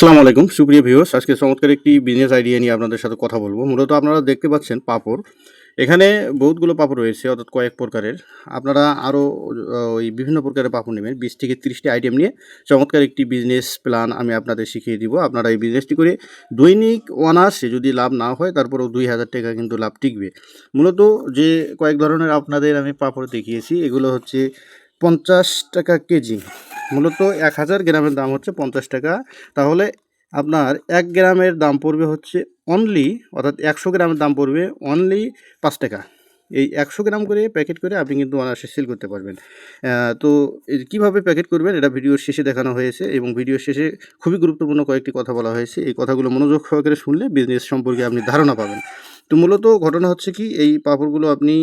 আসসালামু আলাইকুম সুপ্রিয় ভিউয়ার্স, আজকে চমৎকার একটি বিজনেস আইডিয়া নিয়ে আপনাদের সাথে কথা বলবো। মূলত আপনারা দেখতে পাচ্ছেন পাপড়, এখানে বহুতগুলো পাপড় রয়েছে, অর্থাৎ কয়েক প্রকারের। আপনারা আরও ওই বিভিন্ন প্রকারের পাপড় নেবেন, 20 থেকে 30টি আইটেম নিয়ে চমৎকার একটি বিজনেস প্ল্যান আমি আপনাদের শিখিয়ে দিব। আপনারা এই বিজনেসটি করে দৈনিক অনায়াসে যদি লাভ না হয় তারপরেও 2000 টাকা কিন্তু লাভ টিকবে। মূলত যে কয়েক ধরনের আপনাদের আমি পাপড় দেখিয়েছি এগুলো হচ্ছে 50 টাকা কেজি। মূলত 1000 গ্রামের দাম হচ্ছে 50 টাকা। তাহলে আপনার 1 গ্রামের দাম পড়বে হচ্ছে অনলি, অর্থাৎ 100 গ্রামের দাম পড়বে অনলি 5 টাকা। এই 100 গ্রাম করে প্যাকেট করে আপনি কিন্তু অনায়াসে সেল করতে পারবেন। তো কীভাবে প্যাকেট করবেন এটা ভিডিওর শেষে দেখানো হয়েছে, এবং ভিডিওর শেষে খুবই গুরুত্বপূর্ণ কয়েকটি কথা বলা হয়েছে। এই কথাগুলো মনোযোগ সহকারে শুনলে বিজনেস সম্পর্কে আপনি ধারণা পাবেন। তো মূলত ঘটনা হচ্ছে কি, এই পাঁপড়গুলো আপনি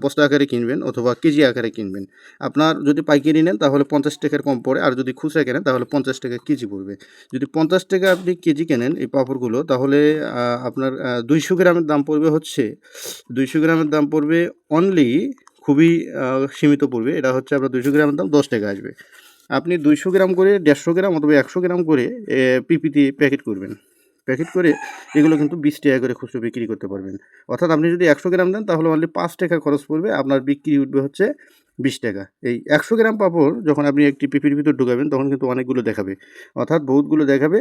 বস্তা আকারে কিনবেন অথবা কেজি আকারে কিনবেন। আপনার যদি পাইকারি নেন তাহলে 50 টাকার কম পড়ে, আর যদি খুচরা কেনেন তাহলে 50 টাকা কেজি পড়বে। যদি 50 টাকা আপনি কেজি কেনেন এই পাঁপড়গুলো, তাহলে আপনার 200 গ্রামের দাম পড়বে হচ্ছে 200 গ্রামের দাম পড়বে অনলি, খুবই সীমিত পড়বে। এটা হচ্ছে আপনার 200 গ্রামের দাম 10 টাকা আসবে। আপনি 200 গ্রাম করে 150 গ্রাম অথবা 100 গ্রাম করে পিপিতে প্যাকেট করবেন। প্যাকেট করে এগুলো কিন্তু 20 টাকা করে খুচরো বিক্রি করতে পারবেন। অর্থাৎ আপনি যদি 100 গ্রাম দেন তাহলে অনলি 5 টাকা খরচ পড়বে, আপনার বিক্রি উঠবে হচ্ছে 20 টাকা। এই 100 গ্রাম পাঁপড় যখন আপনি একটি পিপির ভিতর ঢুকাবেন তখন কিন্তু অনেকগুলো দেখাবে, অর্থাৎ বহুতগুলো দেখাবে।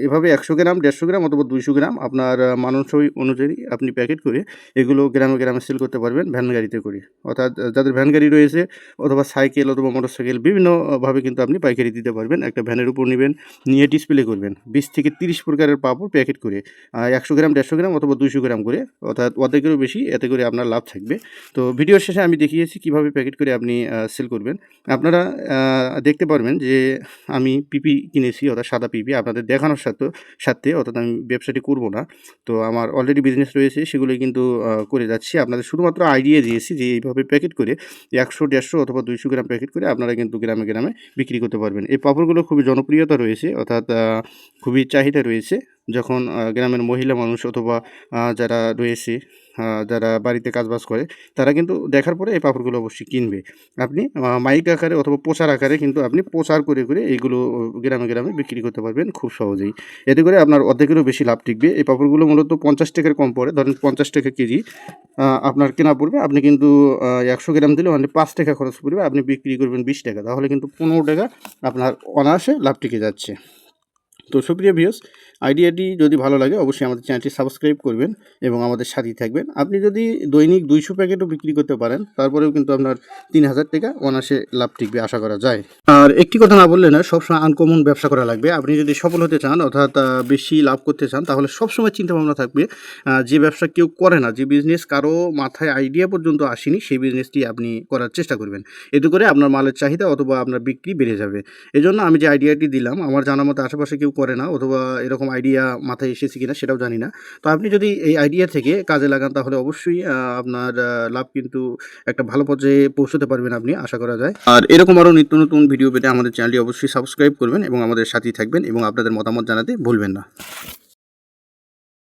এভাবে 100 গ্রাম 150 গ্রাম অথবা 200 গ্রাম আপনার মানানসই অনুযায়ী আপনি প্যাকেট করে এগুলো গ্রামে গ্রামে সেল করতে পারবেন ভ্যান গাড়িতে করে। অর্থাৎ যাদের ভ্যান গাড়ি রয়েছে অথবা সাইকেল অথবা মোটরসাইকেল, বিভিন্নভাবে কিন্তু আপনি পাইকারি দিতে পারবেন। একটা ভ্যানের উপর নেবেন, নিয়ে ডিসপ্লে করবেন 20 থেকে 30 প্রকারের পাঁপড় প্যাকেট করে 100 গ্রাম 150 গ্রাম অথবা 200 গ্রাম করে, অর্থাৎ অর্ধেকেরও বেশি, এতে করে আপনার লাভ থাকবে। তো ভিডিওর শেষে আমি দেখিয়েছি কীভাবে প্যাকেট করে আপনি সেল করবেন। আপনারা দেখতে পারবেন যে আমি পিপি কিনেছি, অর্থাৎ সাদা পিপি, আপনাদের দেখানোর সাথে অর্থাৎ আমি ব্যবসাটি করব না। তো আমার অলরেডি বিজনেস রয়েছে, সেগুলোই কিন্তু করে যাচ্ছি। আপনাদের শুধুমাত্র আইডিয়া দিয়েছি যে এইভাবে প্যাকেট করে 100 150 অথবা 200 গ্রাম প্যাকেট করে আপনারা কিন্তু গ্রামে গ্রামে বিক্রি করতে পারবেন। এই পাঁপড়গুলো খুবই জনপ্রিয়তা রয়েছে, অর্থাৎ খুবই চাহিদা রয়েছে। যখন গ্রামের মহিলা মানুষ অথবা যারা রয়েছে, যারা বাড়িতে কাজবাজ করে, তারা কিন্তু দেখার পরে এই পাঁপড়গুলো অবশ্যই কিনবে। আপনি মাইক আকারে অথবা প্রচার আকারে কিন্তু আপনি প্রচার করে এইগুলো গ্রামে গ্রামে বিক্রি করতে পারবেন খুব সহজেই। এতে করে আপনার অর্ধেকেরও বেশি লাভ টিকবে। এই পাঁপড়গুলো মূলত 50 টাকার কম পড়ে, ধরেন 50 টাকা কেজি আপনার কেনা পড়বে। আপনি কিন্তু 100 গ্রাম দিলে অনলি 5 টাকা খরচ পড়বে, আপনি বিক্রি করবেন 20 টাকা, তাহলে কিন্তু 15 টাকা আপনার অনায়াসে লাভ টিকে যাচ্ছে। তো সুপ্রিয় ভিউয়ার্স, আইডিয়াটি যদি ভালো লাগে অবশ্যই আমাদের চ্যানেলটি সাবস্ক্রাইব করবেন এবং আমাদের সাথেই থাকবেন। আপনি যদি দৈনিক 200 প্যাকেটও বিক্রি করতে পারেন তারপরেও কিন্তু আপনার 3000 টাকা অনায়াসে লাভ টিকবে আশা করা যায়। আর একটি কথা না বললে না, সবসময় আনকমন ব্যবসা করা লাগবে। আপনি যদি সফল হতে চান অর্থাৎ বেশি লাভ করতে চান, তাহলে সবসময় চিন্তাভাবনা থাকবে যে ব্যবসা কেউ করে না, যে বিজনেস কারো মাথায় আইডিয়া পর্যন্ত আসেনি, সেই বিজনেসটি আপনি করার চেষ্টা করবেন। এতে করে আপনার মালের চাহিদা অথবা আপনার বিক্রি বেড়ে যাবে। এজন্য আমি যে আইডিয়াটি দিলাম, আমার জানা মতো আশেপাশে কেউ করে না, অথবা এরকম আইডিয়া মাথায় এসেছে কিনা সেটাও জানি না। তো আপনি যদি এই আইডিয়া থেকে কাজে লাগান তাহলে অবশ্যই আপনার লাভ কিন্তু একটা ভালো পর্যায়ে পৌঁছতে পারবেন আপনি, আশা করা যায়। আর এরকম আরও নিত্য নতুন ভিডিও পেতে আমাদের চ্যানেলটি অবশ্যই সাবস্ক্রাইব করবেন এবং আমাদের সাথেই থাকবেন, এবং আপনাদের মতামত জানাতে ভুলবেন না।